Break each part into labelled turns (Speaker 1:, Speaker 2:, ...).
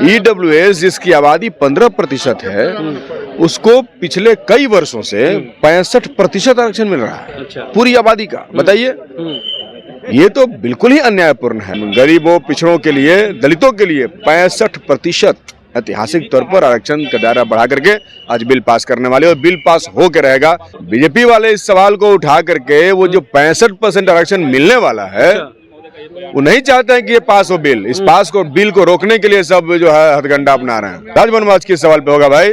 Speaker 1: EWS जिसकी आबादी 15% है, उसको पिछले कई वर्षों से 65% आरक्षण मिल रहा है।
Speaker 2: अच्छा।
Speaker 1: पूरी आबादी का। बताइए, ये तो बिल्कुल ही अन्यायपूर्ण है। गरीबों, पिछड़ों के लिए, दलितों के लिए 65% ऐतिहासिक तौर पर आरक्षण का दायरा बढ़ा करके आज बिल पास करने वाले, और बिल पास हो के रहेगा। बीजेपी वाले इस सवाल को उठा करके वो जो 65% आरक्षण मिलने वाला है, वो नहीं चाहते हैं कि ये पास हो बिल। इस बिल को रोकने के लिए सब जो है हथकंडा अपना रहे हैं। राजवनवास किस सवाल पे होगा भाई?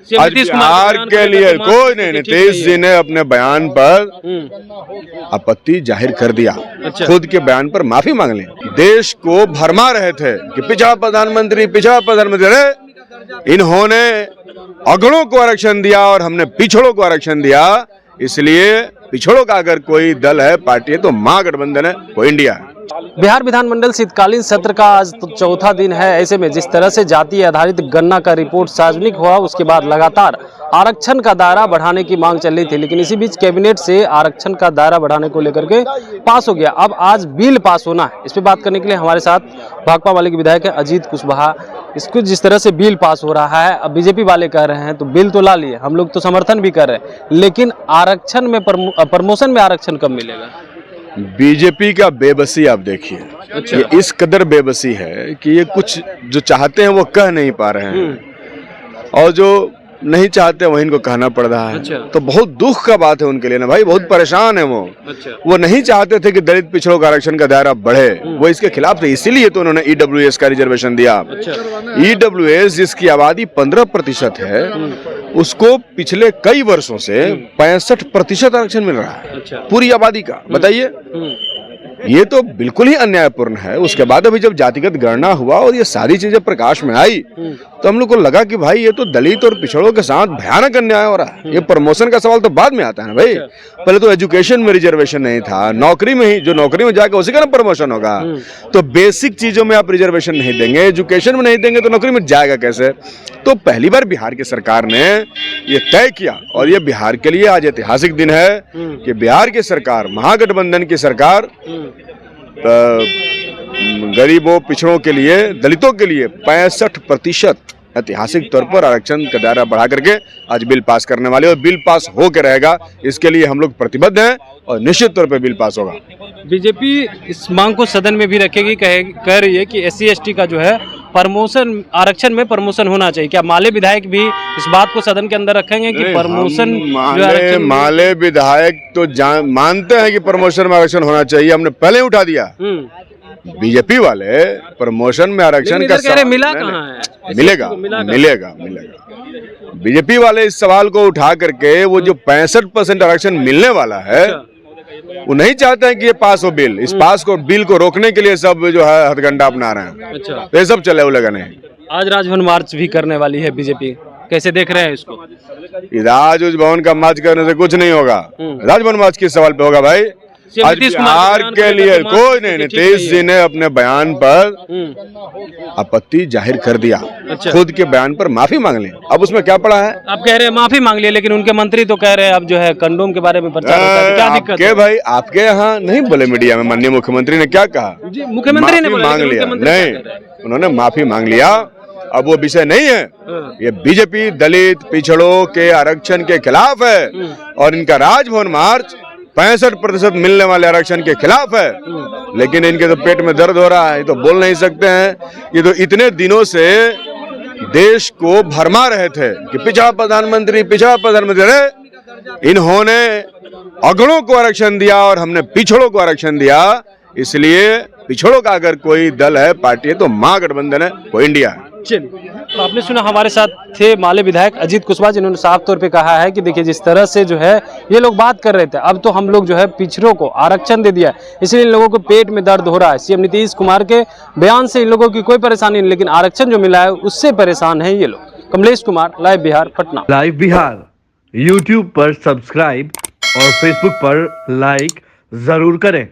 Speaker 1: आज बिहार के लिए कोई नहीं। नीतीश जी ने अपने बयान पर आपत्ति जाहिर कर दिया।
Speaker 2: अच्छा।
Speaker 1: खुद के बयान पर माफी मांग ली। देश को भरमा रहे थे कि पिछड़ा प्रधानमंत्री, अरे इन्होंने अगड़ों को आरक्षण दिया और हमने पिछड़ों को आरक्षण दिया। इसलिए पिछड़ों का अगर कोई दल है, पार्टी है, तो महागठबंधन है, वो इंडिया है।
Speaker 2: बिहार विधानमंडल शीतकालीन सत्र का आज तो चौथा दिन है। ऐसे में जिस तरह से जाति आधारित गणना का रिपोर्ट सार्वजनिक हुआ, उसके बाद लगातार आरक्षण का दायरा बढ़ाने की मांग चल रही थी, लेकिन इसी बीच कैबिनेट से आरक्षण का दायरा बढ़ाने को लेकर के पास हो गया। अब आज बिल पास होना है। इस पर बात करने के लिए हमारे साथ भाकपा वाले के विधायक है अजीत कुशवाहा। इसको जिस तरह से बिल पास हो रहा है, अब बीजेपी वाले कह रहे हैं तो बिल तो ला लिए, हम लोग तो समर्थन भी कर रहे हैं, लेकिन आरक्षण में प्रमोशन में आरक्षण कब मिलेगा?
Speaker 1: बीजेपी का बेबसी आप देखिए।
Speaker 2: अच्छा।
Speaker 1: ये इस कदर बेबसी है कि ये कुछ जो चाहते हैं वो कह नहीं पा रहे हैं, और जो नहीं चाहते वही इनको कहना पड़ रहा है।
Speaker 2: अच्छा।
Speaker 1: तो बहुत दुख का बात है उनके लिए ना भाई, बहुत परेशान है वो।
Speaker 2: अच्छा।
Speaker 1: वो नहीं चाहते थे कि दलित पिछड़ों का आरक्षण का दायरा बढ़े, वो इसके खिलाफ थे, इसीलिए तो उन्होंने EWS का रिजर्वेशन दिया।
Speaker 2: अच्छा।
Speaker 1: EWS जिसकी आबादी 15% है, उसको पिछले कई वर्षों से 65% आरक्षण मिल रहा है।
Speaker 2: अच्छा।
Speaker 1: पूरी आबादी का। बताइए, ये तो बिल्कुल ही अन्यायपूर्ण है। उसके बाद अभी जब जातिगत गणना हुआ और ये सारी चीजें प्रकाश में आई, तो हम लोग को लगा कि भाई ये तो दलित और पिछड़ों के साथ भयानक अन्याय हो रहा है। ये प्रमोशन का सवाल तो बाद में आता है ना भाई। पहले तो एजुकेशन में रिजर्वेशन नहीं था, नौकरी में ही, जो नौकरी में जाकर उसी का ना प्रमोशन होगा। तो बेसिक चीजों में आप रिजर्वेशन नहीं देंगे, एजुकेशन में नहीं देंगे, तो नौकरी में जाएगा कैसे? तो पहली बार बिहार की सरकार ने ये तय किया, और ये बिहार के लिए आज ऐतिहासिक दिन है कि बिहार की सरकार, महागठबंधन की सरकार, गरीबों, पिछड़ों के लिए, दलितों के लिए 65% ऐतिहासिक तौर पर आरक्षण का दायरा बढ़ा करके आज बिल पास करने वाले, और बिल पास हो के रहेगा। इसके लिए हम लोग प्रतिबद्ध हैं और निश्चित तौर पर बिल पास होगा।
Speaker 2: बीजेपी इस मांग को सदन में भी रखेगी, कह रही है कि SC ST का जो है प्रमोशन, आरक्षण में प्रमोशन होना चाहिए। क्या माले विधायक भी इस बात को सदन के अंदर रखेंगे कि प्रमोशन जो आरक्षण?
Speaker 1: माले विधायक तो मानते हैं कि प्रमोशन में आरक्षण होना चाहिए, हमने पहले ही उठा दिया। बीजेपी वाले प्रमोशन में आरक्षण का
Speaker 2: मिला कहाँ है?
Speaker 1: मिलेगा। बीजेपी वाले इस सवाल को उठा करके वो जो 65% आरक्षण मिलने वाला है, वो नहीं चाहते हैं कि ये पास हो बिल। इस बिल को रोकने के लिए सब जो है हथकंडा अपना रहे हैं। अच्छा। तो ये सब चले उलेगा नहीं।
Speaker 2: आज राजभवन मार्च भी करने वाली है बीजेपी, कैसे देख रहे हैं इसको?
Speaker 1: राजभवन का मार्च करने से कुछ नहीं होगा। राजभवन मार्च किस सवाल पे होगा भाई? आज बिहार के लिए कोई नहीं। नीतीश जी ने अपने बयान पर आपत्ति जाहिर कर दिया। अच्छा। खुद के बयान पर माफी मांग ली। अब उसमें क्या पड़ा है?
Speaker 2: आप कह रहे हैं माफी मांग लिया, लेकिन उनके मंत्री तो कह रहे हैं अब जो है कंडोम के बारे में प्रचार होता है। क्या दिक्कत है भाई?
Speaker 1: आपके यहाँ नहीं बोले मीडिया में? माननीय मुख्यमंत्री ने क्या कहा?
Speaker 2: मुख्यमंत्री ने
Speaker 1: मांग लिया नहीं, उन्होंने माफी मांग लिया। अब वो विषय नहीं है। ये बीजेपी दलित पिछड़ों के आरक्षण के खिलाफ है, और इनका राजभवन मार्च 65% मिलने वाले आरक्षण के खिलाफ है। लेकिन इनके तो पेट में दर्द हो रहा है, ये तो बोल नहीं सकते हैं। ये तो इतने दिनों से देश को भरमा रहे थे कि पिछड़ा प्रधानमंत्री, अरे इन्होंने अगड़ों को आरक्षण दिया और हमने पिछड़ों को आरक्षण दिया। इसलिए पिछड़ों का अगर कोई दल है, पार्टी है, तो महागठबंधन है, वो इंडिया है।
Speaker 2: तो आपने सुना, हमारे साथ थे माले विधायक अजीत कुशवाहा, जिन्होंने साफ तौर पे कहा है कि देखिए जिस तरह से जो है ये लोग बात कर रहे थे, अब तो हम लोग जो है पिछड़ों को आरक्षण दे दिया, इसलिए इन लोगों को पेट में दर्द हो रहा है। CM नीतीश कुमार के बयान से इन लोगों की कोई परेशानी नहीं, लेकिन आरक्षण जो मिला है उससे परेशान है ये लोग। Kamlesh Kumar, live Bihar, Patna.
Speaker 3: Live Bihar YouTube पर सब्सक्राइब और Facebook पर लाइक जरूर करें।